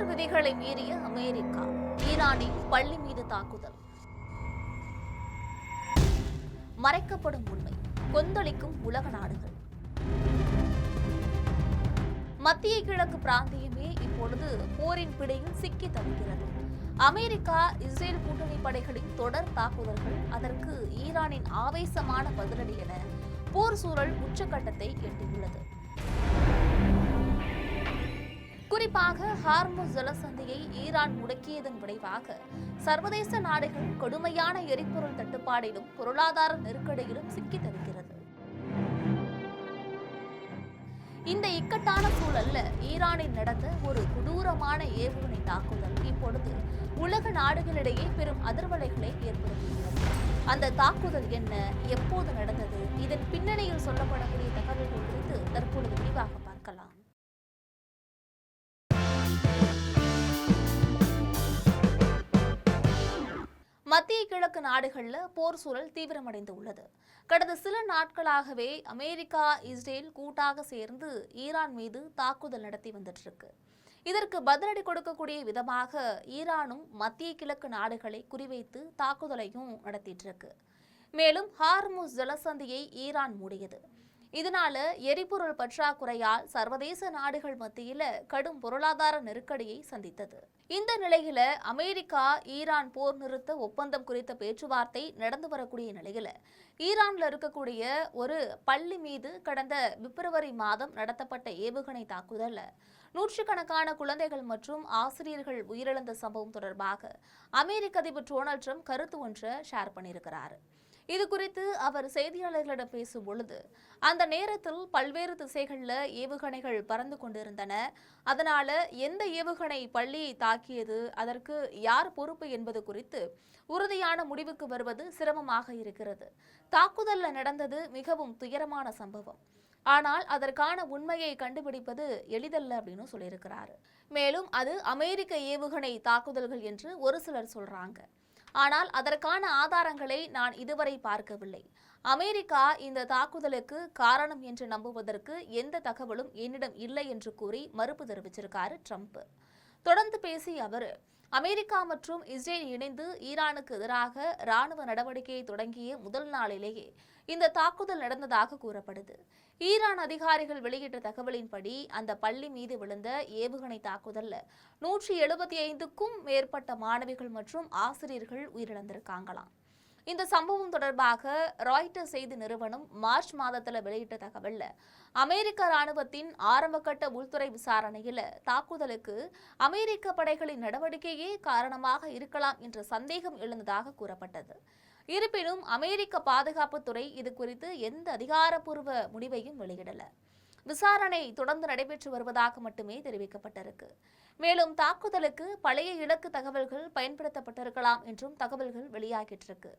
போர் விதிகளை மீறிய அமெரிக்கா, ஈரானின் பள்ளி மீது தாக்குதல். மறைக்கப்படும் உண்மை, கொந்தளிக்கும் உலக நாடுகள். மத்திய கிழக்கு பிராந்தியமே இப்பொழுது போரின் பிடியில் சிக்கி தவிக்கிறது. அமெரிக்கா, இஸ்ரேல் கூட்டணி படைகளின் தொடர் தாக்குதல்கள், அதற்கு ஈரானின் ஆவேசமான பதிலடி என போர் சூழல் உச்சகட்டத்தை எட்டியுள்ளது. குறிப்பாக ஹார்முஸ் ஜலசந்தியை ஈரான் முடக்கியதன் விளைவாக சர்வதேச நாடுகள் கொடுமையான எரிபொருள் தட்டுப்பாடிலும் பொருளாதார நெருக்கடியிலும் சிக்கி தவிக்கிறது. இந்த இக்கட்டான சூழல்ல ஈரானில் நடந்த ஒரு கொடூரமான ஏவுகணை தாக்குதல் இப்பொழுது உலக நாடுகளிடையே பெரும் அதிர்வலைகளை ஏற்படுத்தியுள்ளது. அந்த தாக்குதல் என்ன, எப்போது நடந்தது, இதன் பின்னணியில் சொல்லப்படக்கூடிய தகவல்கள் குறித்து தற்பொழுது விரிவாக பார்க்கலாம். மத்திய கிழக்கு நாடுகள்ல போர் சூழல் தீவிரமடைந்து உள்ளது. கடந்த சில நாட்களாகவே அமெரிக்கா, இஸ்ரேல் கூட்டாக சேர்ந்து ஈரான் மீது தாக்குதல் நடத்தி வந்துட்டு இருக்கு. இதற்கு பதிலடி கொடுக்கக்கூடிய விதமாக ஈரானும் மத்திய கிழக்கு நாடுகளை குறிவைத்து தாக்குதலையும் நடத்திட்டு இருக்கு. மேலும் ஹார்முஸ் ஜலசந்தியை ஈரான் மூடியது. இதனால எரிபொருள் பற்றாக்குறையால் சர்வதேச நாடுகள் மத்தியில கடும் பொருளாதார நெருக்கடியை சந்தித்தது. இந்த நிலையில அமெரிக்கா, ஈரான் போர் நிறுத்த ஒப்பந்தம் குறித்த பேச்சுவார்த்தை நடந்து வரக்கூடிய நிலையில ஈரான்ல இருக்கக்கூடிய ஒரு பள்ளி மீது கடந்த பிப்ரவரி மாதம் நடத்தப்பட்ட ஏவுகணை தாக்குதல்ல நூற்றுக்கணக்கான குழந்தைகள் மற்றும் ஆசிரியர்கள் உயிரிழந்த சம்பவம் தொடர்பாக அமெரிக்க அதிபர் டொனால்ட் ட்ரம்ப் கருத்து ஒன்றை ஷேர் பண்ணியிருக்கிறார். இது குறித்து அவர் செய்தியாளர்களிடம் பேசும் பொழுது, அந்த நேரத்தில் பல்வேறு திசைகளில் ஏவுகணைகள் பறந்து கொண்டிருந்தன. அதனால எந்த ஏவுகணை பள்ளியை தாக்கியது, அதற்கு யார் பொறுப்பு என்பது குறித்து உறுதியான முடிவுக்கு வருவது சிரமமாக இருக்கிறது. தாக்குதல்ல நடந்தது மிகவும் துயரமான சம்பவம். ஆனால் அதற்கான உண்மையை கண்டுபிடிப்பது எளிதல்ல அப்படின்னு சொல்லியிருக்கிறாரு. மேலும் அது அமெரிக்க ஏவுகணை தாக்குதல்கள் என்று ஒரு சிலர் சொல்றாங்க. ஆனால் அதற்கான ஆதாரங்களை நான் இதுவரை பார்க்கவில்லை. அமெரிக்கா இந்த தாக்குதலுக்கு காரணம் என்று நம்புவதற்கு எந்த தகவலும் என்னிடம் இல்லை என்று கூறி மறுப்பு தெரிவிச்சிருக்காரு ட்ரம்ப். தொடர்ந்து பேசிய அவர், அமெரிக்கா மற்றும் இஸ்ரேல் இணைந்து ஈரானுக்கு எதிராக ராணுவ நடவடிக்கையை தொடங்கிய முதல் நாளிலேயே இந்த தாக்குதல் நடந்ததாக கூறப்படுது. ஈரான் அதிகாரிகள் வெளியிட்ட தகவலின்படி அந்த பள்ளி மீது விழுந்த ஏவுகணை தாக்குதல்ல 175க்கும் மேற்பட்ட மாணவிகள் மற்றும் ஆசிரியர்கள் உயிரிழந்திருக்காங்களாம். இந்த சம்பவம் தொடர்பாக ராய்ட்டர்ஸ் செய்தி நிறுவனம் மார்ச் மாதத்துல வெளியிட்ட தகவல்ல, அமெரிக்க ராணுவத்தின் ஆரம்பகட்ட உள்துறை விசாரணையில தாக்குதலுக்கு அமெரிக்க படைகளின் நடவடிக்கையே காரணமாக இருக்கலாம் என்ற சந்தேகம் எழுந்ததாக கூறப்பட்டது. இருப்பினும் அமெரிக்க பாதுகாப்புத்துறை இது குறித்து எந்த அதிகாரப்பூர்வ முடிவையும் வெளியிடல. விசாரணை தொடர்ந்து நடைபெற்று வருவதாக மட்டுமே தெரிவிக்கப்பட்டிருக்கு. மேலும் தாக்குதலுக்கு பழைய இலக்கு தகவல்கள் பயன்படுத்தப்பட்டிருக்கலாம் என்றும் தகவல்கள் வெளியாகிட்டிருக்கு.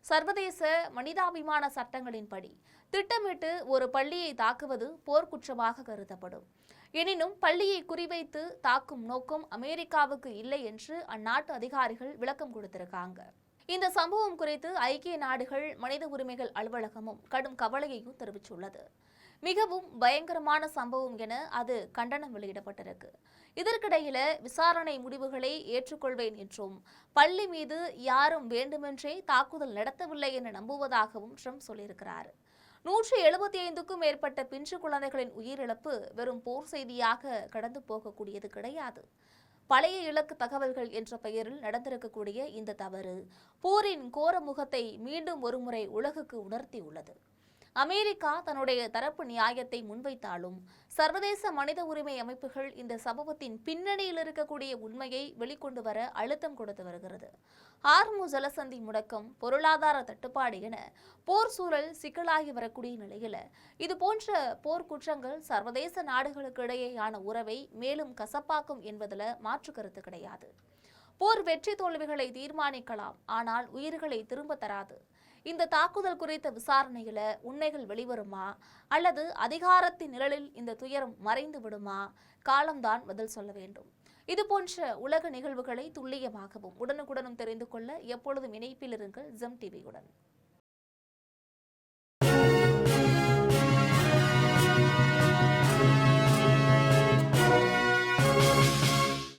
சர்வதேச மனிதாபிமான சட்டங்களின்படி திட்டமிட்டு ஒரு பள்ளியை தாக்குவது போர்க்குற்றமாக கருதப்படும். எனினும் பள்ளியை குறிவைத்து தாக்கும் நோக்கம் அமெரிக்காவுக்கு இல்லை என்று அந்நாட்டு அதிகாரிகள் விளக்கம் கொடுத்திருக்காங்க. இந்த சம்பவம் குறித்து ஐக்கிய நாடுகள் மனித உரிமைகள் அலுவலகமும் கடும் கவலையையும் தெரிவித்துள்ளது. மிகவும் பயங்கரமான சம்பவம் என அது கண்டனம் வெளியிடப்பட்டிருக்கு. இதற்கிடையில விசாரணை முடிவுகளை ஏற்றுக்கொள்வேன் என்றும் பள்ளி மீது யாரும் வேண்டுமென்றே தாக்குதல் நடத்தவில்லை என நம்புவதாகவும் ட்ரம்ப் சொல்லியிருக்கிறார். 175க்கும் மேற்பட்ட பிஞ்சு குழந்தைகளின் உயிரிழப்பு வெறும் போர் செய்தியாக கடந்து போகக்கூடியது கிடையாது. பழைய இலக்கு தகவல்கள் என்ற பெயரில் நடந்திருக்கக்கூடிய இந்த தவறு போரின் கோர முகத்தை மீண்டும் ஒருமுறை உலகுக்கு உணர்த்தியுள்ளது. அமெரிக்கா தன்னுடைய தரப்பு நியாயத்தை முன்வைத்தாலும் சர்வதேச மனித உரிமை அமைப்புகள் இந்த சம்பவத்தின் பின்னணியில் இருக்கக்கூடிய உண்மையை வெளிக்கொண்டு வர அழுத்தம் கொடுத்து வருகிறது. ஹார்முஸ் ஜலசந்தி முடக்கம், பொருளாதார தட்டுப்பாடு என போர் சூழல் சிக்கலாகி வரக்கூடிய நிலையில இது போன்ற போர்க்குற்றங்கள் சர்வதேச நாடுகளுக்கு இடையேயான உறவை மேலும் கசப்பாக்கும் என்பதில் மாற்று கருத்து கிடையாது. போர் வெற்றி தோல்விகளை தீர்மானிக்கலாம், ஆனால் உயிர்களை திரும்ப தராது. இந்த தாக்குதல் குறித்த விசாரணையில உண்மைகள் வெளிவருமா, அல்லது அதிகாரத்தின் நிழலில் இந்த துயரம் மறைந்து விடுமா? காலம்தான் பதில் சொல்ல வேண்டும். இதுபோன்ற உலக நிகழ்வுகளை துல்லியமாகவும் உடனுக்குடனும் தெரிந்து கொள்ள எப்பொழுதும் இணைப்பில் இருங்கள் ஜெம் டிவியுடன்.